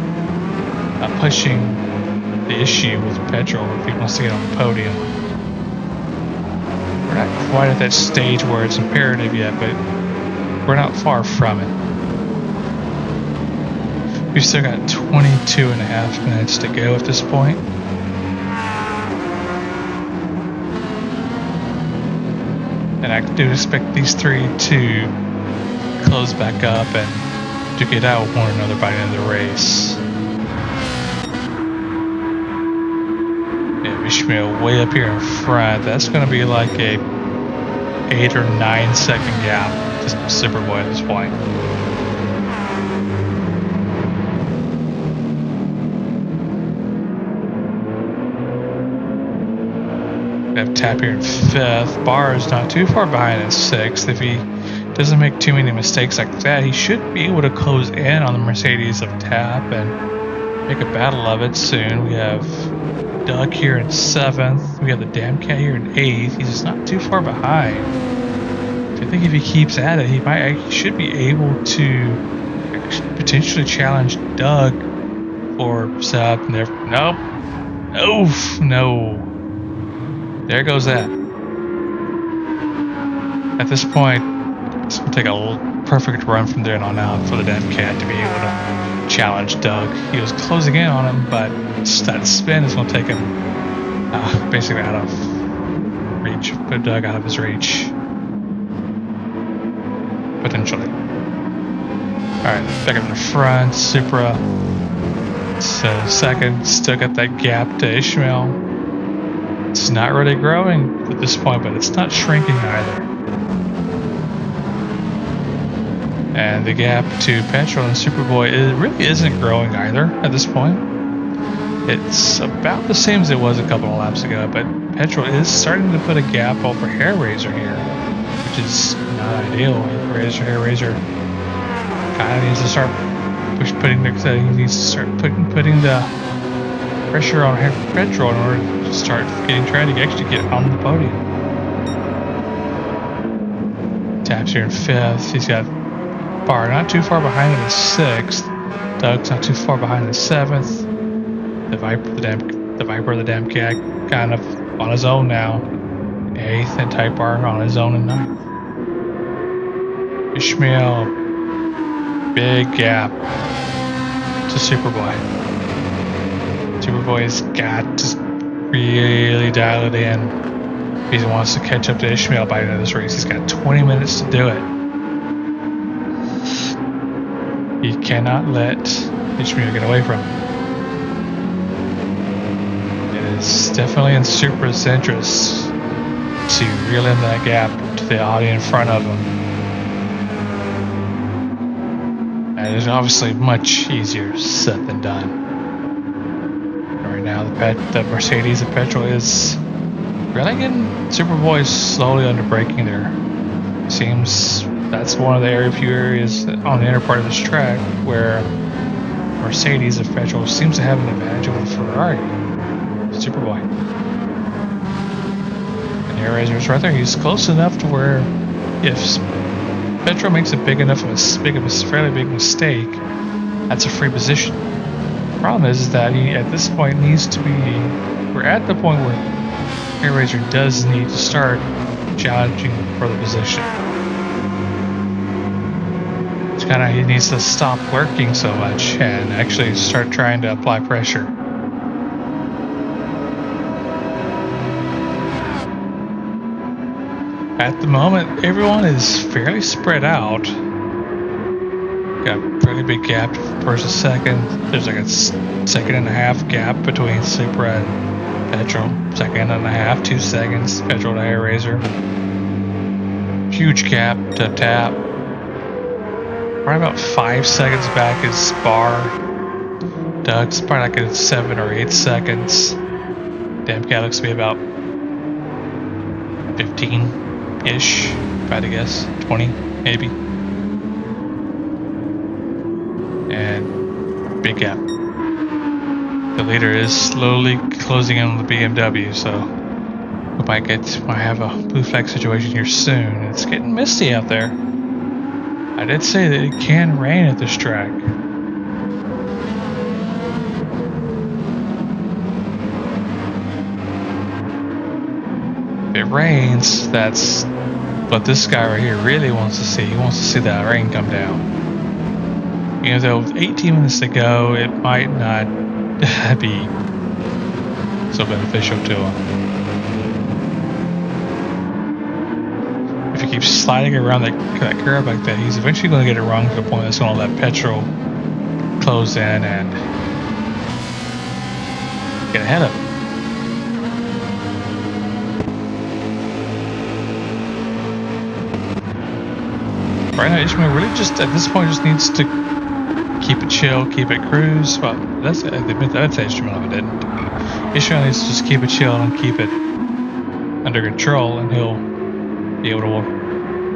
pushing the issue with Petrol if he wants to get on the podium. We're not quite at that stage where it's imperative yet, but we're not far from it. We've still got 22 and a half minutes to go at this point. And I do expect these three to close back up and to get out with one another by the end of the race. Yeah, Ishmael way up here in front. That's going to be like a 8 or 9 second gap to Superboy at this point. We have Tap here in 5th. Barr is not too far behind in 6th. If he doesn't make too many mistakes like that, he should be able to close in on the Mercedes of Tap and make a battle of it soon. We have Doug here in 7th. We have the Damn Cat here in 8th. He's just not too far behind. So I think if he keeps at it, he should be able to potentially challenge Doug for sub. Nope. Oof. No. There goes that. At this point, it's going to take a perfect run from there on out for the Damn Cat to be able to challenge Doug. He was closing in on him, but that spin is going to take him basically out of reach, put Doug out of his reach. potentially. Alright, back up in the front, Supra. So second, still got that gap to Ishmael. It's not really growing at this point, but it's not shrinking either. And the gap to Petrol and Superboy really isn't growing either at this point. It's about the same as it was a couple of laps ago, but Petrol is starting to put a gap over Hair Razor here, which is not ideal. Hair Razor kind of needs to start putting the pressure on Petrol in order to start trying to actually get on the podium. Taps here in 5th. He's got Bar not too far behind in the 6th. Doug's not too far behind in the 7th. The Viper of the damn cat, kind of on his own now. 8th, and Type R on his own in 9th. Ishmael, big gap to Superboy. Superboy's got to really dial it in if he wants to catch up to Ishmael by the end of this race. He's got 20 minutes to do it. He cannot let Ishmael get away from him. It is definitely in Supra's interest to reel in that gap to the Audi in front of him. And it's obviously much easier said than done. Right now, the Mercedes and Petrol is really getting Superboy slowly under braking there. Seems that's one of the few areas on the inner part of this track where Mercedes and Petrol seems to have an advantage over Ferrari. Superboy. And Hair Razor's right there. He's close enough to where if Petrol makes a fairly big mistake, that's a free position. The problem is that he, at this point, we're at the point where Hair Razor does need to start challenging for the position. He needs to stop lurking so much and actually start trying to apply pressure. At the moment, everyone is fairly spread out. Got a pretty big gap versus second. There's like a second and a half gap between Supra and Petrol. Second and a half, 2 seconds. Petrol to Hair Razor. Huge gap to Tap. Probably about 5 seconds back is Bar. Doug's probably like at 7 or 8 seconds. Damn cat looks to be about 15-ish, if I had to guess. 20, maybe. And big gap. The leader is slowly closing in on the BMW, so we might have a blue flag situation here soon. It's getting misty out there. I did say that it can rain at this track. If it rains, that's what this guy right here really wants to see. He wants to see that rain come down. Even though with 18 minutes to go, it might not be so beneficial to him. If he keeps sliding around that curve like that, he's eventually going to get it wrong to the point that's going to let Petrol close in and get ahead of him. Right now, Ishmael really just, at this point, just needs to keep it chill, keep it cruise. Well, that's Ishmael if it didn't. Ishmael needs to just keep it chill and keep it under control, and he'll be able to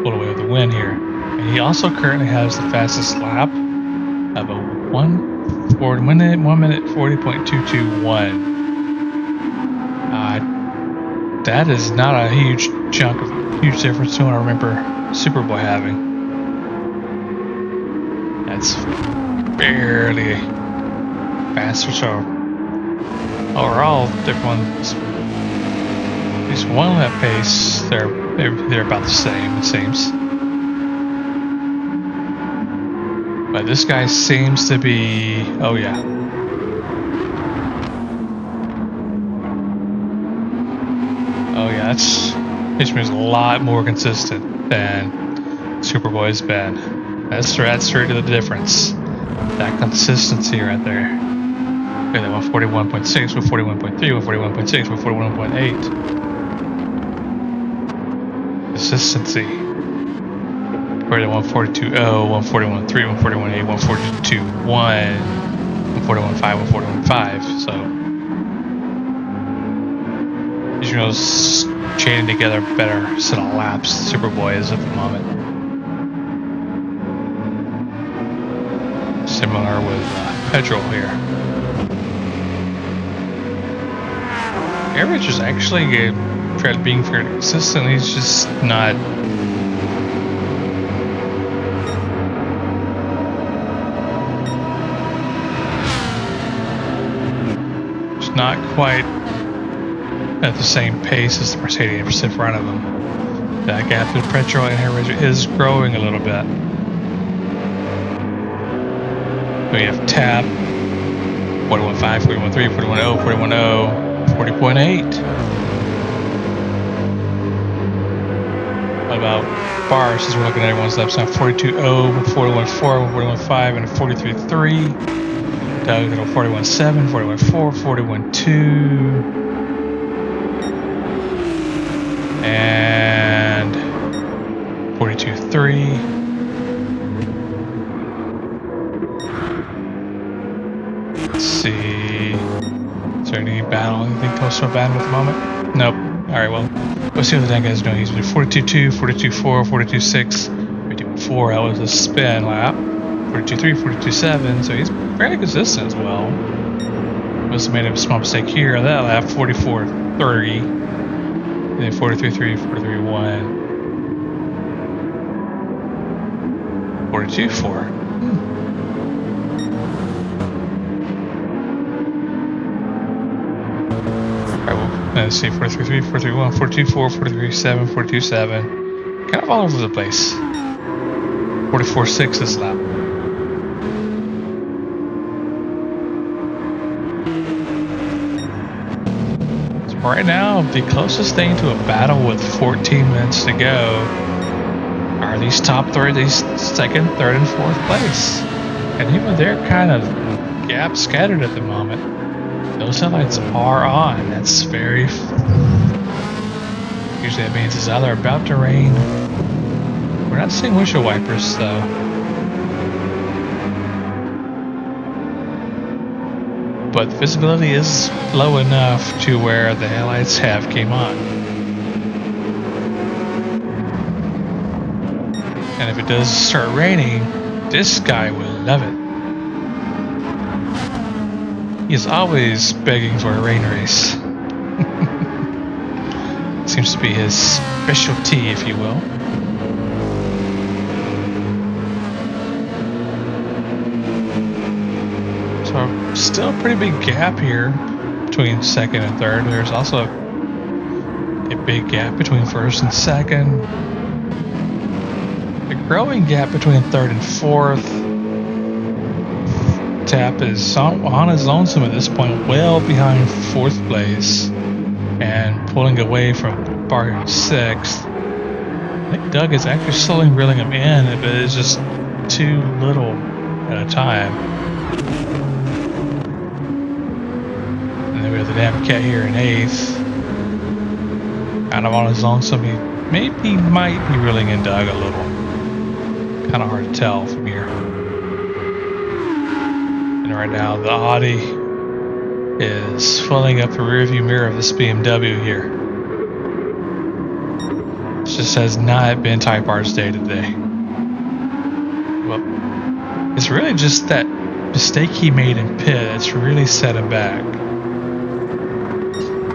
pull away with the win here. And he also currently has the fastest lap of a 1 minute 40.221. That is not a huge difference to what I remember Superboy having. That's barely faster. So overall, everyone's at least 1 lap pace. They're about the same, it seems. But this guy seems to be, oh yeah. Oh yeah, Ishmael's a lot more consistent than Superboy's been. That's really the difference. That consistency right there. Look at that 141.6, 141.3, 141.6, 141.8. Consistency. Or the 142.0, 141.3, 141.8, 142.1, 141.5, 141.5. So these are chaining together better set of laps. Superboy is at the moment. Similar with petrol here. Average is actually being fairly consistent. He's just not. Just not quite at the same pace as the Mercedes in front of him. That gap between petrol and average is growing a little bit. We have tap 41.5, 41.3, 41.0, 41.0, 40.8. What about bars? As we're looking at everyone's laps now, 42.0, 41.4, 41.5, and 43.3. Doug at 41.7, 41.4, 41.2, and 42.3. Let's see. Is there any battle? Anything close to a battle at the moment? Nope. Alright, well, let's see what the dang guy's doing. He's been 42.2, 42.4, 42.6, 42.4. That was a spin lap. 42.3, 42.7. So he's fairly consistent as well. Must have made a small mistake here on that lap. 44.30. And then 43.3, 43.1. 42.4. Let's see, 43.3, 43.1, 42.4, 43.7, 42.7. Kind of all over the place. 44.6 this lap. So right now, the closest thing to a battle with 14 minutes to go are these top three, these second, third, and fourth place. And even they're kind of gap scattered at the moment. Those headlights are on. That's very. Usually that means it's either about to rain. We're not seeing windshield wipers though. But the visibility is low enough to where the headlights have came on. And if it does start raining, this guy will love it. He's always begging for a rain race. Seems to be his specialty, if you will. So, still a pretty big gap here between second and third. There's also a big gap between first and second. A growing gap between third and fourth. Tap is on his lonesome at this point, well behind fourth place and pulling away from bar sixth. I think Doug is actually slowly reeling him in, but it's just too little at a time. And then we have the damn cat here in eighth. Kind of on his lonesome. He might be reeling in Doug a little. Kind of hard to tell from here. Right now, the Audi is filling up the rearview mirror of this BMW here. It just has not been Type R's day today. Well, it's really just that mistake he made in pit that's really set him back.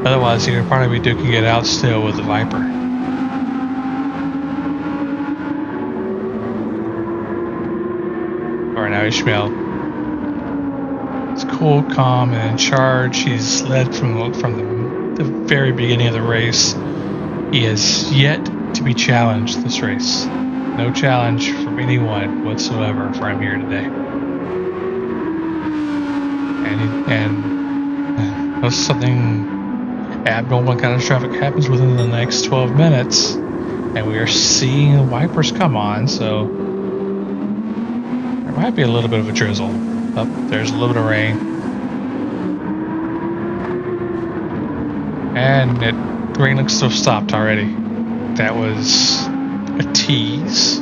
Otherwise, he would probably be duking it out still with the Viper. Right now, Ishmael. Cool, calm, and in charge. He's led from the very beginning of the race. He has yet to be challenged this race. No challenge from anyone whatsoever for him here today. And unless something abnormal and catastrophic happens within the next 12 minutes, And we are seeing the wipers come on, so there might be a little bit of a drizzle. Oh, there's a little bit of rain. And the rain looks to have stopped already. That was a tease.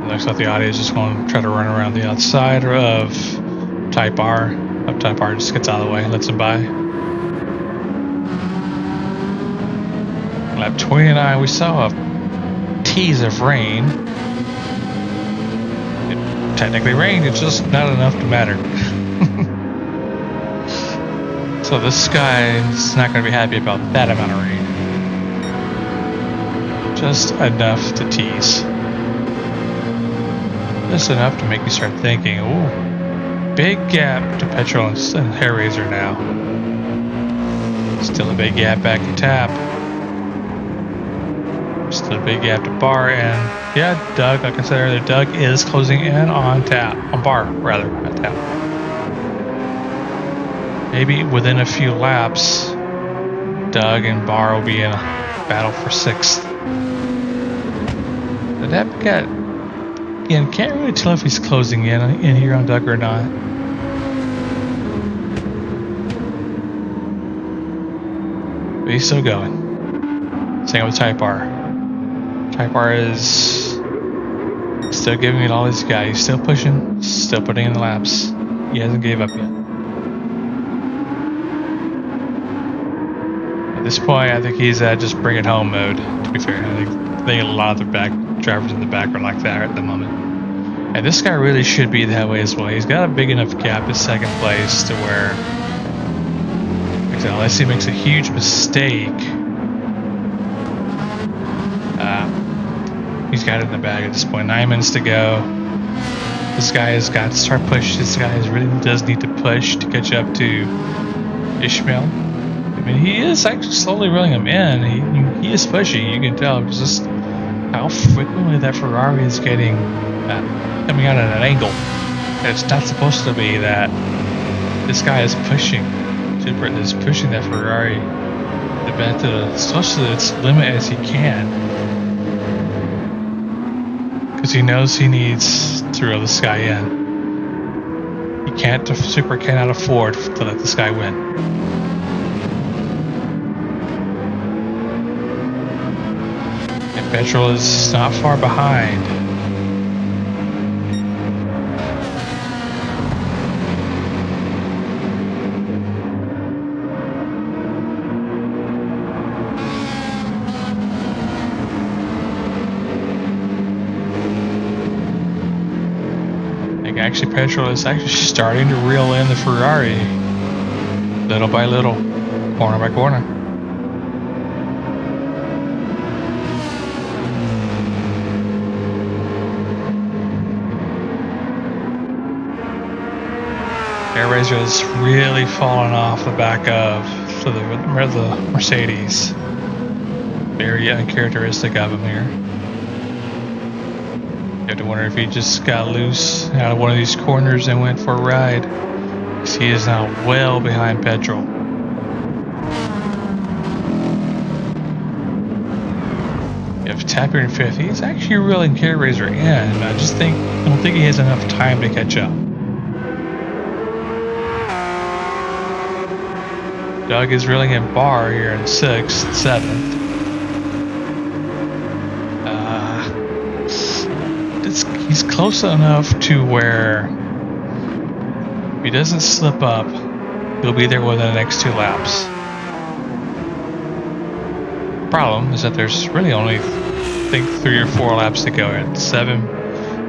Looks like the audio is just going to try to run around the outside of Type R. Type R just gets out of the way, lets him by. Lap 29, we saw a tease of rain. It technically rained, it's just not enough to matter. So this guy is not going to be happy about that amount of rain. Just enough to tease. Just enough to make you start thinking, ooh, big gap to Petrol and Hairraiser now. Still a big gap back to Tap. Still a big gap to Bar, and yeah, Doug, like I said earlier, Doug is closing in on Bar, rather, not Tap. Maybe within a few laps, Doug and Bar will be in a battle for 6th. But that got... Again, can't really tell if he's closing in here on Doug or not. But he's still going. Same with Type R. Type R is still giving it all he's got. He's still pushing, still putting in the laps. He hasn't gave up yet. At this point, I think he's at just bring it home mode, to be fair. I think a lot of the back drivers in the back are like that at the moment. And this guy really should be that way as well. He's got a big enough gap in 2nd place to where, unless he makes a huge mistake, he's got it in the bag at this point. 9 minutes to go. This guy has got to start pushing. This guy really does need to push to catch up to Ishmael. I mean, he is actually slowly reeling him in. He is pushing. You can tell just how frequently that Ferrari is getting coming out at an angle. It's not supposed to be that. This guy is pushing. Is pushing that Ferrari to as close to its limit as he can, because he knows he needs to reel this guy in. He cannot afford to let this guy win. And Petrol is not far behind. Actually, Petrol is actually starting to reel in the Ferrari little by little, corner by corner. Hairraiser is really falling off the back of the Mercedes. Very uncharacteristic of him here. You have to wonder if he just got loose out of one of these corners and went for a ride, because he is now well behind Petrol. You have Tapper in 5th. He's actually reeling Hairraiser in. I don't think he has enough time to catch up. Doug is reeling in Bar here in 6th, 7th. He's close enough to where if he doesn't slip up, he'll be there within the next 2 laps. Problem is that there's really only, I think, 3 or 4 laps to go. At 7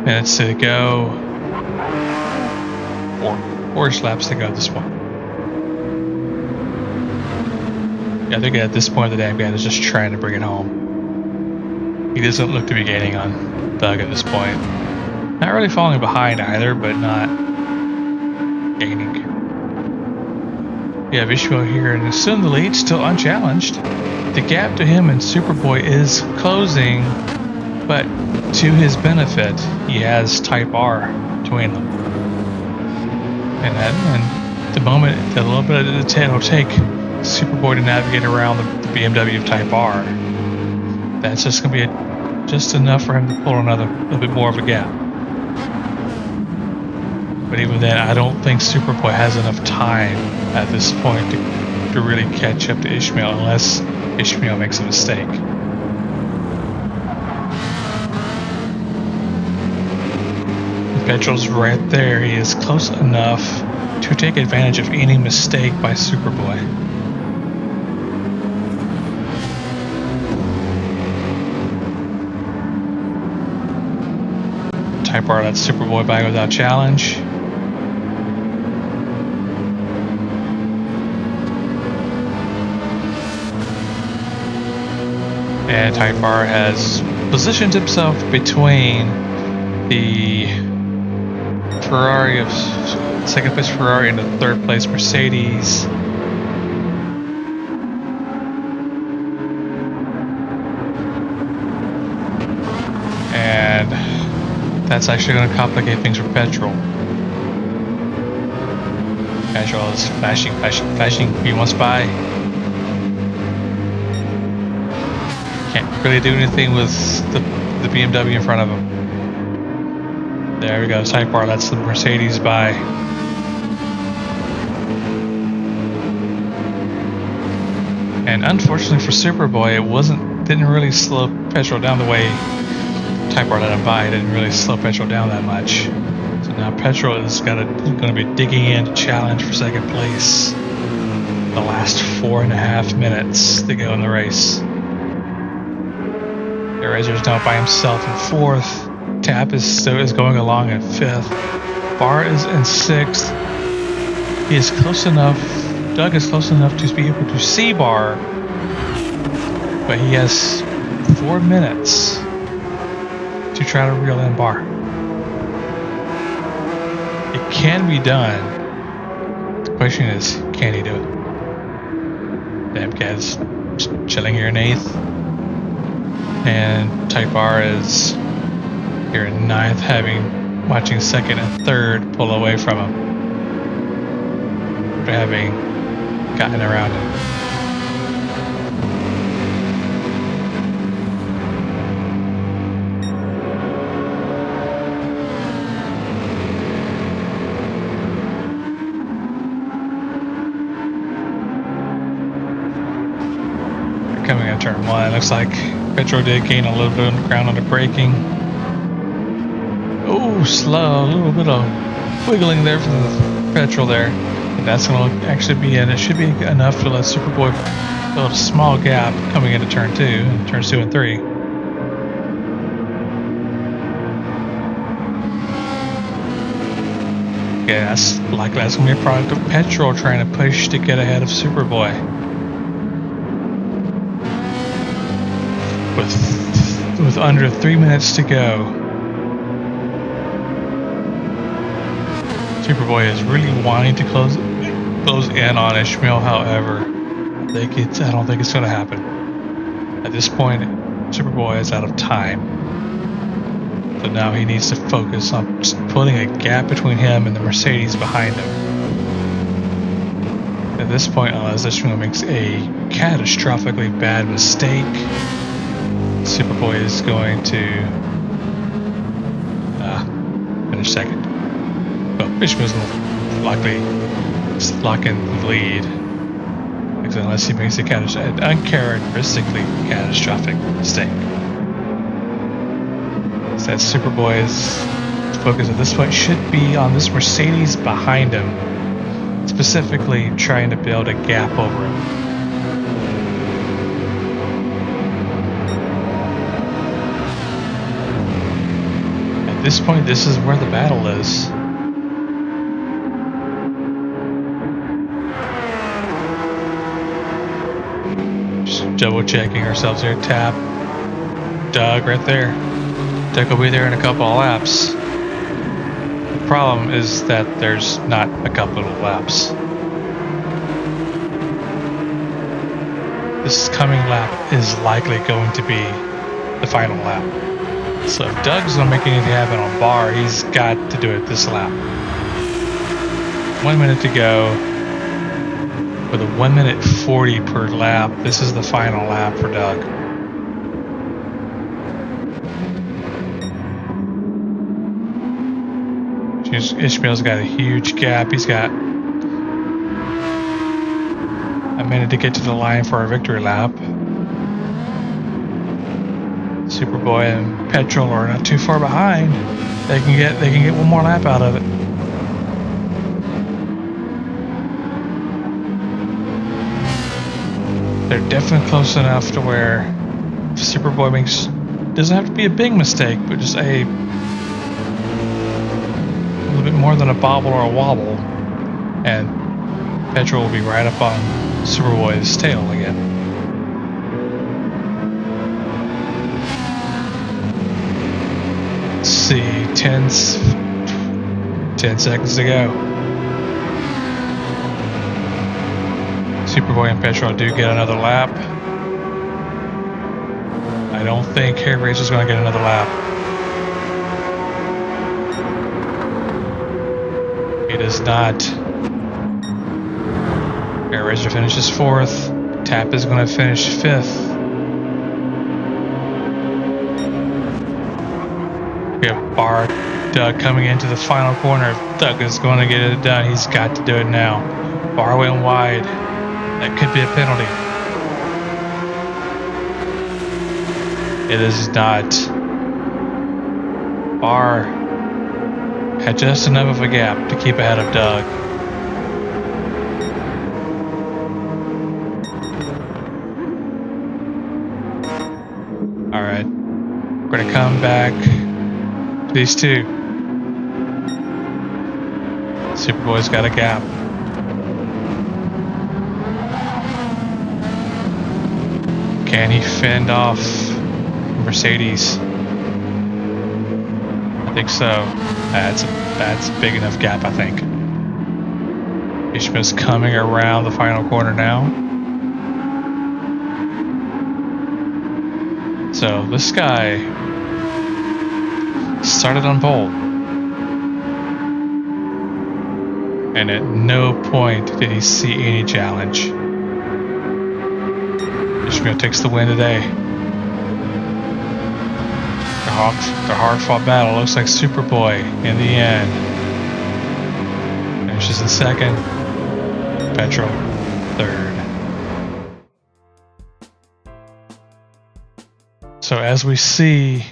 minutes to go. 4 laps to go at this point. Yeah, I think at this point the damn guy is just trying to bring it home. He doesn't look to be gaining on Doug at this point. Not really falling behind either, but not gaining. We have Ishmael here, and still in the lead, still unchallenged. The gap to him and Superboy is closing, but to his benefit, he has Type R between them. And the moment, the little bit it'll take Superboy to navigate around the BMW Type R, that's just going to be just enough for him to pull another little bit more of a gap. But even then, I don't think Superboy has enough time at this point to really catch up to Ishmael unless Ishmael makes a mistake. Petrol's right there. He is close enough to take advantage of any mistake by Superboy. Type R lets Superboy by without challenge. And Type R has positioned himself between the Ferrari of second place Ferrari and the third place Mercedes. And that's actually going to complicate things for Petrol. Petrol is flashing. He wants by. Can't really do anything with the BMW in front of him. There we go. Type R lets the Mercedes by. And unfortunately for Superboy, it didn't really slow Petrol down the way Type R let him by. It didn't really slow Petrol down that much. So now Petrol is going to be digging in to challenge for second place. The last 4.5 minutes to go in the race. The Razor's now by himself in fourth. Tap is going along in fifth. Bar is in sixth. He is close enough. Doug is close enough to be able to see Bar, but he has 4 minutes to try to reel in Bar. It can be done. The question is, can he do it? Dabcat's chilling here in eighth, and Type R is here in ninth, watching second and third pull away from him for having gotten around him. They're coming at turn one. It looks like Petrol did gain a little bit of ground on the braking. Oh, slow, a little bit of wiggling there for the Petrol there. But that's going to actually be in. It should be enough to let Superboy build a small gap coming into turn two, turns 2 and 3. Yeah, that's going to be a product of Petrol trying to push to get ahead of Superboy. With under 3 minutes to go, Superboy is really wanting to close in on Ishmael. However, I don't think it's going to happen. At this point, Superboy is out of time. So now he needs to focus on just putting a gap between him and the Mercedes behind him. At this point, unless Ishmael makes a catastrophically bad mistake, Superboy is going to finish second. Well, Ishmael's likely lock in the lead, because unless he makes an uncharacteristically catastrophic mistake. So that Superboy's focus at this point should be on this Mercedes behind him, specifically trying to build a gap over him. At this point, this is where the battle is. Double checking ourselves here. Tap. Doug right there. Doug will be there in a couple of laps. The problem is that there's not a couple of laps. This coming lap is likely going to be the final lap. So if Doug's gonna make anything happen on bar, he's got to do it this lap. 1 minute to go. With a 1 minute 40 per lap, this is the final lap for Doug. Ishmael's got a huge gap. He's got a minute to get to the line for our victory lap. Superboy and Petrol are not too far behind. They can get one more lap out of it. They're definitely close enough to where Superboy doesn't have to be a big mistake, but just a little bit more than a bobble or a wobble, and Petrol will be right up on Superboy's tail again. Let's see, 10 seconds to go. Superboy and Petrol do get another lap. I don't think Hair Razor's going to get another lap. He does not. Hair Razor finishes 4th. Tap is going to finish 5th. We have Bar Doug coming into the final corner. Doug is going to get it done. He's got to do it now. Bar went wide. That could be a penalty. It is not. Bar had just enough of a gap to keep ahead of Doug. Alright. We're going to come back to these two. Superboy's got a gap. Can he fend off Mercedes? I think so. That's a big enough gap, I think. Ishmael's coming around the final corner now. So this guy started on pole, and at no point did he see any challenge. Ishmael takes the win today. The hard-fought battle looks like Superboy in the end finishes in 2nd. Petrol 3rd. So as we see,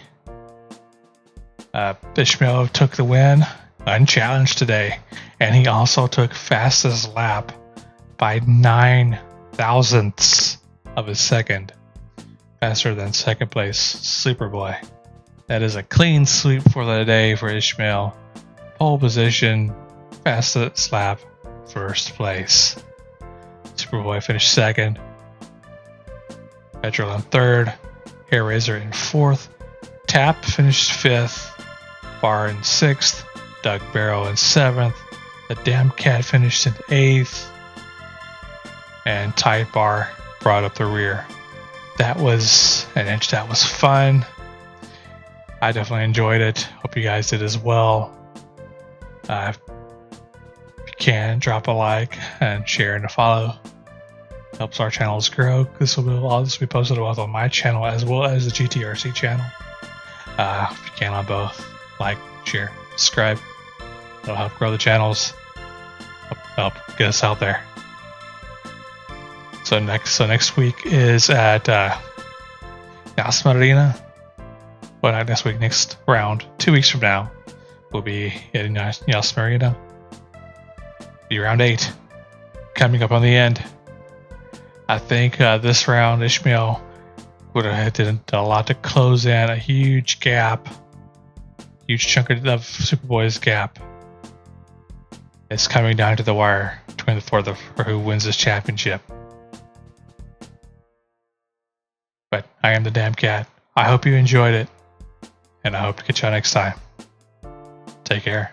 Ishmael took the win unchallenged today, and he also took fastest lap by 9 thousandths of a second, faster than 2nd place Superboy. That is a clean sweep for the day for Ishmael. Pole position, fastest lap, 1st place. Superboy finished 2nd. Petrol in 3rd. Hair Razor in 4th. Tap finished 5th. Bar in 6th. Doug Barrow in 7th. The Damn Cat finished in 8th. And Tight Bar brought up the rear. That was an inch. That was fun. I definitely enjoyed it. Hope you guys did as well. If you can, drop a like and share and a follow. Helps our channels grow. All this will be posted both on my channel as well as the GTRC channel. If you can, on both, like, share, subscribe. It'll help grow the channels. Help get us out there. So next week is at Yas Marina. Well, not next week, next round. 2 weeks from now, we'll be in Yas Marina. Be round 8. Coming up on the end. I think this round, Ishmael would have did a lot to close in a huge gap. Huge chunk of Superboy's gap. It's coming down to the wire between for who wins this championship. But I am the Damn Cat. I hope you enjoyed it, and I hope to catch y'all next time. Take care.